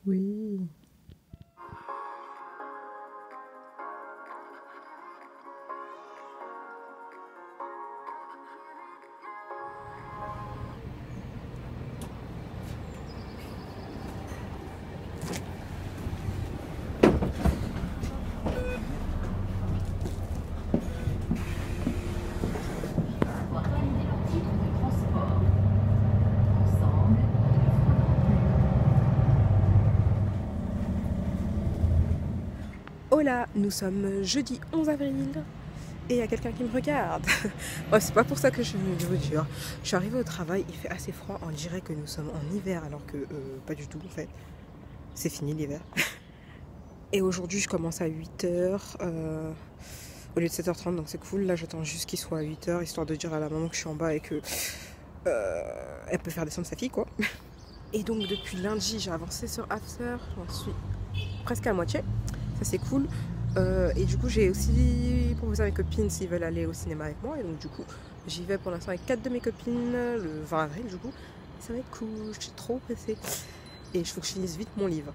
Oui. Hola, nous sommes jeudi 11 avril et il y a quelqu'un qui me regarde. Oh, c'est pas pour ça que je suis venue, je vous jure. Je suis arrivée au travail, il fait assez froid, on dirait que nous sommes en hiver alors que pas du tout en fait. C'est fini l'hiver. Et aujourd'hui je commence à 8h au lieu de 7h30 donc c'est cool. Là j'attends juste qu'il soit à 8h histoire de dire à la maman que je suis en bas et que elle peut faire descendre sa fille quoi. Et donc depuis lundi j'ai avancé sur After, j'en suis presque à moitié. Ça c'est cool. Et du coup j'ai aussi proposé à mes copines s'ils veulent aller au cinéma avec moi. Et donc du coup j'y vais pour l'instant avec 4 de mes copines le 20 avril du coup. Ça va être cool, je suis trop pressée. Et il faut que je finisse vite mon livre.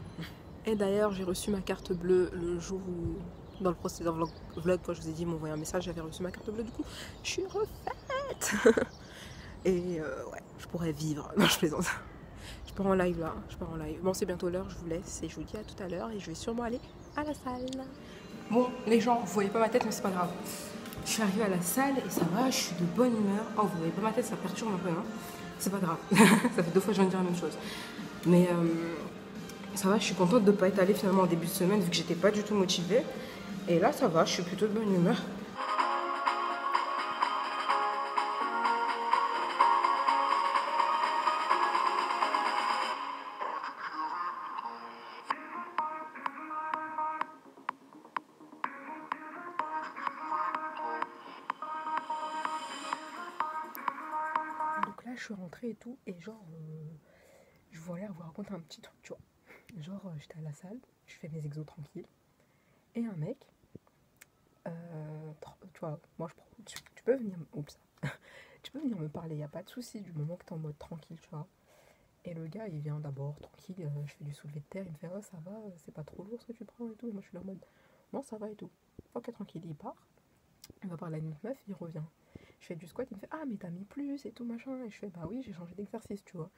Et d'ailleurs j'ai reçu ma carte bleue le jour où, dans le procédé vlog, quand je vous ai dit m'envoyer un message, j'avais reçu ma carte bleue, du coup je suis refaite. Et ouais, je pourrais vivre. Non, je plaisante. Je pars en live là, je pars en live. Bon, c'est bientôt l'heure, je vous laisse et je vous dis à tout à l'heure et je vais sûrement aller à la salle. Bon, les gens, vous voyez pas ma tête, mais c'est pas grave. Je suis arrivée à la salle et ça va, je suis de bonne humeur. Oh, vous voyez pas ma tête, ça perturbe un peu, hein. C'est pas grave. Ça fait 2 fois que je viens de dire la même chose. Mais ça va, je suis contente de ne pas être allée finalement en début de semaine vu que j'étais pas du tout motivée. Et là, ça va, je suis plutôt de bonne humeur. Donc là, je suis rentrée et tout, et genre, je voulais vous raconter un petit truc, tu vois. Genre, j'étais à la salle, je fais mes exos tranquilles, et un mec, tu vois, moi je prends, tu peux venir, oups, tu peux venir me parler, y a pas de souci, du moment que t'es en mode tranquille, tu vois. Et le gars, il vient d'abord tranquille, je fais du soulevé de terre, il me fait, oh ça va, c'est pas trop lourd ce que tu prends et tout, et moi je suis là en mode, non ça va et tout. Ok, tranquille, il part, il va parler à une autre meuf, il revient. Je fais du squat, il me fait, ah mais t'as mis plus et tout machin, et je fais, bah oui, j'ai changé d'exercice, tu vois.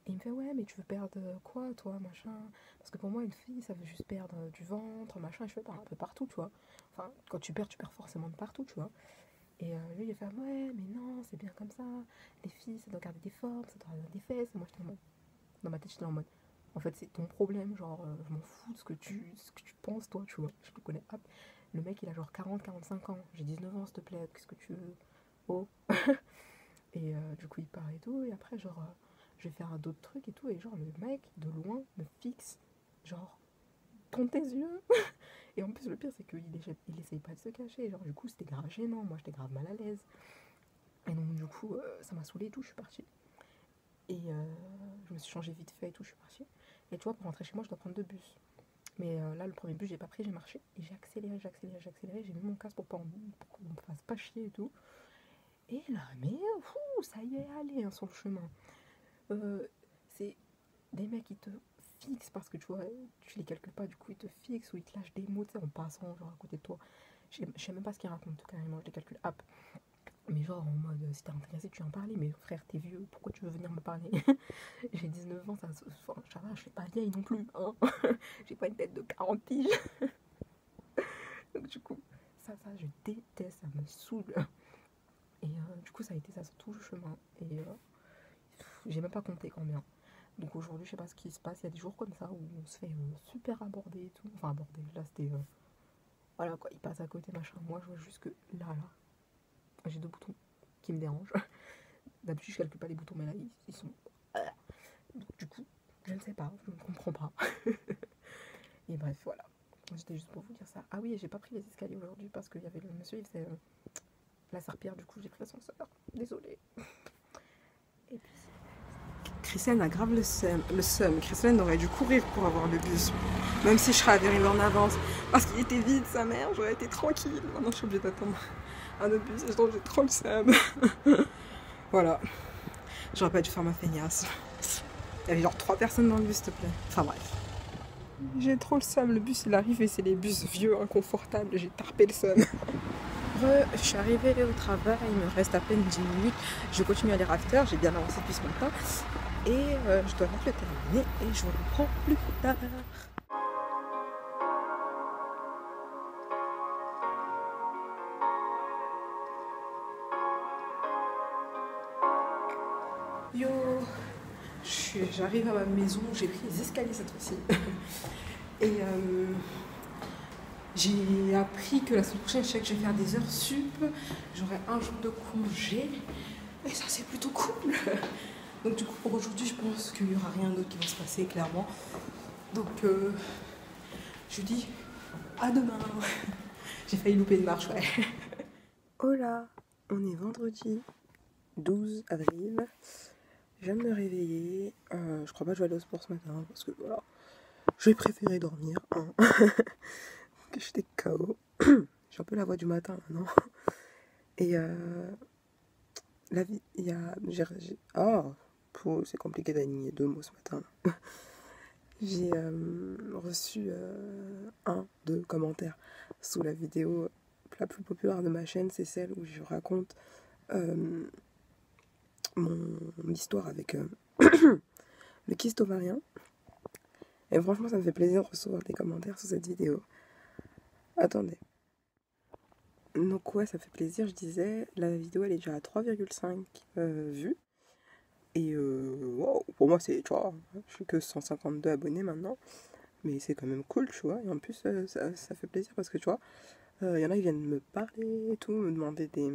Et il me fait, ouais, mais tu veux perdre quoi, toi, machin? Parce que pour moi, une fille, ça veut juste perdre du ventre, machin. Et je fais, bah, un peu partout, tu vois. Enfin, quand tu perds forcément de partout, tu vois. Et lui, il a fait, ouais, mais non, c'est bien comme ça. Les filles, ça doit garder des formes, ça doit garder des fesses. Et moi, j'étais en mode, dans ma tête, j'étais en mode, en fait, c'est ton problème. Genre, je m'en fous de ce que tu penses, toi, tu vois. Je le connais, hop. Le mec, il a genre 40-45 ans. J'ai 19 ans, s'il te plaît, qu'est-ce que tu veux? Oh. Et du coup, il part et tout. Et après, genre, je vais faire d'autres trucs et tout. Et genre, le mec, de loin, me fixe. Genre, tourne tes yeux. Et en plus, le pire, c'est qu'il essaye pas de se cacher. Genre, du coup, c'était grave gênant. Moi, j'étais grave mal à l'aise. Et donc, du coup, ça m'a saoulée et tout. Je suis partie. Et je me suis changée vite fait et tout. Je suis partie. Et tu vois, pour rentrer chez moi, je dois prendre 2 bus. Mais là, le premier bus, j'ai pas pris, j'ai marché. Et j'ai accéléré. J'ai mis mon casque pour qu'on me fasse pas chier et tout. Et là, mais ça y est, allez, hein, sur le chemin. C'est des mecs qui te fixent parce que tu vois, tu les calcules pas, du coup ils te fixent ou ils te lâchent des mots, tu sais, en passant, genre à côté de toi. Je sais même pas ce qu'ils racontent, carrément, je les calcule hop. Mais genre en mode, si t'es intéressé, tu viens parler, mais frère, t'es vieux, pourquoi tu veux venir me parler? J'ai 19 ans, ça va, je fais pas vieille non plus, hein. J'ai pas une tête de 40 piges. Donc du coup, ça, je déteste, ça me saoule. Et du coup, ça a été ça sur tout le chemin. Et j'ai même pas compté combien. Donc aujourd'hui, je sais pas ce qui se passe. Il y a des jours comme ça où on se fait super aborder et tout. Enfin, aborder, là c'était. Voilà quoi, il passe à côté, machin. Moi, je vois juste que là, j'ai 2 boutons qui me dérangent. D'habitude, je calcule pas les boutons, mais là, ils sont. Donc, du coup, je ne sais pas, je ne comprends pas. Et bref, voilà. C'était juste pour vous dire ça. Ah oui, j'ai pas pris les escaliers aujourd'hui parce qu'il y avait le monsieur, il faisait la serpillère, du coup, j'ai pris l'ascenseur. Désolée. Et puis. Christiane a grave le seum. Christiane aurait dû courir pour avoir le bus. Même si je serais arrivée en avance. Parce qu'il était vide, sa mère, j'aurais été tranquille. Maintenant, je suis obligée d'attendre un autre bus. Donc, j'ai trop le seum. Voilà. J'aurais pas dû faire ma feignasse. Il y avait genre 3 personnes dans le bus, s'il te plaît. Enfin, bref. J'ai trop le seum, le bus il arrive et c'est les bus vieux, inconfortables, j'ai tarpé le seum. Je suis arrivée au travail, il me reste à peine 10 minutes, je continue à aller after, j'ai bien avancé depuis ce matin et je dois vite le terminer et je vous reprends plus tard. Yo, j'arrive à ma maison, j'ai pris les escaliers cette fois-ci et j'ai appris que la semaine prochaine, je sais que je vais faire des heures sup, j'aurai un jour de congé, et ça c'est plutôt cool. Donc du coup pour aujourd'hui, je pense qu'il n'y aura rien d'autre qui va se passer clairement. Donc je dis à demain. J'ai failli louper une marche, ouais. Hola, on est vendredi 12 avril. Je viens de me réveiller. Je crois pas que je vais aller au sport ce matin parce que voilà, j'ai préféré dormir. Hein. Que j'étais KO. J'ai un peu la voix du matin maintenant. Et la vie, il y a. C'est compliqué d'aligner deux mots ce matin. J'ai reçu deux commentaires sous la vidéo la plus populaire de ma chaîne, c'est celle où je raconte mon histoire avec le kyste ovarien. Et franchement, ça me fait plaisir de recevoir des commentaires sous cette vidéo. Attendez. Donc ouais, ça fait plaisir, je disais, la vidéo elle est déjà à 3,5 vues. Et wow, pour moi c'est, tu vois, je suis que 152 abonnés maintenant. Mais c'est quand même cool, tu vois. Et en plus, ça fait plaisir parce que, tu vois, y en a qui viennent me parler et tout, me demander des...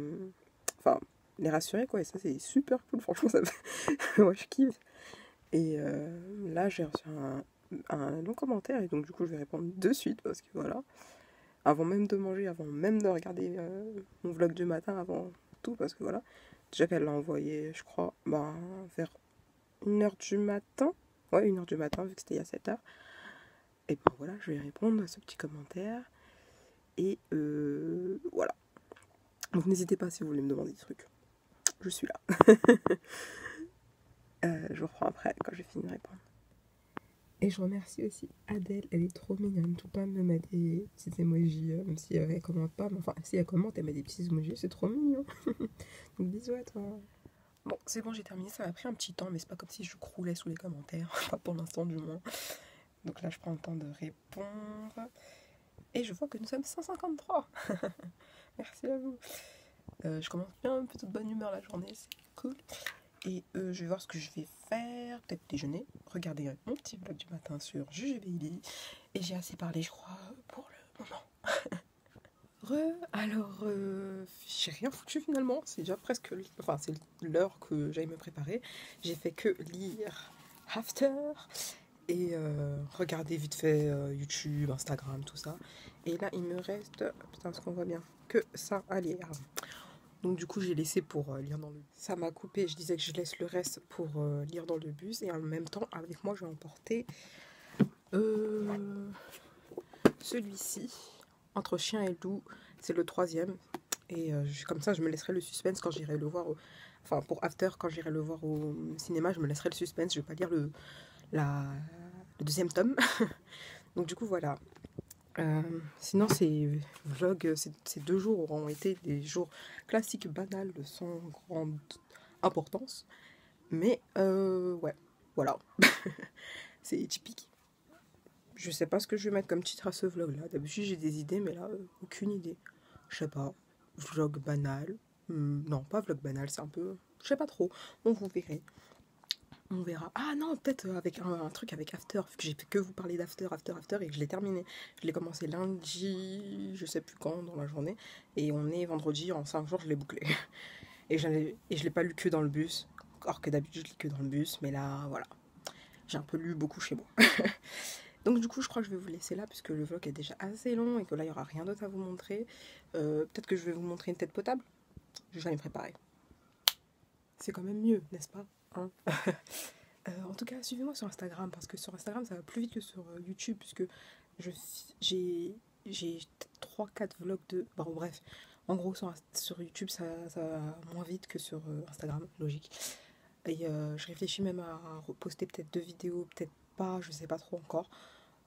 Enfin, les rassurer, quoi. Et ça, c'est super cool. Franchement, ça fait... Moi, je kiffe. Et là, j'ai reçu un long commentaire. Et donc, du coup, je vais répondre de suite parce que, voilà. Avant même de manger, avant même de regarder mon vlog du matin, avant tout. Parce que, voilà. Déjà qu'elle l'a envoyé, je crois, vers 1h du matin. Ouais, 1h du matin, vu que c'était il y a 7h. Et ben voilà, je vais répondre à ce petit commentaire. Et voilà. Donc n'hésitez pas si vous voulez me demander des trucs. Je suis là. Je vous reprends après quand j'ai fini de répondre. Et je remercie aussi Adèle, elle est trop mignonne. Tout le temps, elle me met des petits emojis, même si elle commente pas. Mais enfin, si elle commente, elle met des petits emojis, c'est trop mignon. Donc bisous à toi. Bon, c'est bon, j'ai terminé. Ça m'a pris un petit temps, mais c'est pas comme si je croulais sous les commentaires. Pas pour l'instant, du moins. Donc là, je prends le temps de répondre. Et je vois que nous sommes 153. Merci à vous. Je commence bien un peu de bonne humeur la journée, c'est cool. Et je vais voir ce que je vais faire. Peut-être déjeuner, regarder mon petit vlog du matin sur Jujubee. Et j'ai assez parlé, je crois, pour le moment. Alors, j'ai rien foutu finalement. C'est déjà presque... Enfin, c'est l'heure que j'aille me préparer. J'ai fait que lire After et regarder vite fait YouTube, Instagram, tout ça. Et là, il me reste... Putain, est-ce qu'on voit bien que ça à lire. Donc du coup, j'ai laissé pour lire dans le bus. Ça m'a coupé, je disais que je laisse le reste pour lire dans le bus. Et en même temps, avec moi, je vais emporter celui-ci, Entre chien et loup. C'est le 3e. Et comme ça, je me laisserai le suspense quand j'irai le voir. Enfin, pour After, quand j'irai le voir au cinéma, je me laisserai le suspense. Je vais pas lire le 2e tome. Donc du coup, voilà. Sinon, ces vlogs, ces 2 jours auront été des jours classiques, banals, sans grande importance. Mais, ouais, voilà. C'est typique. Je sais pas ce que je vais mettre comme titre à ce vlog-là. D'habitude, j'ai des idées, mais là, aucune idée. Je sais pas. Vlog banal. Non, pas vlog banal, c'est un peu... Je sais pas trop. On vous verrez. On verra. Ah non, peut-être avec un truc avec After, vu que j'ai fait que vous parler d'After, et que je l'ai terminé. Je l'ai commencé lundi, je sais plus quand, dans la journée. Et on est vendredi, en 5 jours, je l'ai bouclé. Et je l'ai pas lu que dans le bus. Alors que d'habitude, je lis que dans le bus. Mais là, voilà. J'ai un peu lu beaucoup chez moi. Donc du coup, je crois que je vais vous laisser là, puisque le vlog est déjà assez long et que là, il n'y aura rien d'autre à vous montrer. Peut-être que je vais vous montrer une tête potable. Je vais me préparer. C'est quand même mieux, n'est-ce pas, hein? En tout cas, suivez-moi sur Instagram, parce que sur Instagram, ça va plus vite que sur YouTube, puisque j'ai 3-4 vlogs de... Bon, bref, en gros, sur YouTube, ça va moins vite que sur Instagram, logique. Et je réfléchis même à reposter peut-être 2 vidéos, peut-être pas, je sais pas trop encore.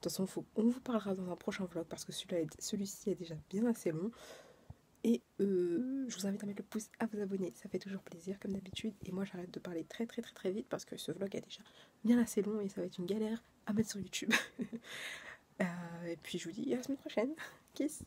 toute façon, on vous parlera dans un prochain vlog parce que celui-ci est déjà bien assez long. Et je vous invite à mettre le pouce, à vous abonner, ça fait toujours plaisir comme d'habitude. Et moi j'arrête de parler très vite parce que ce vlog est déjà bien assez long et ça va être une galère à mettre sur YouTube. Et puis je vous dis à la semaine prochaine. Kiss.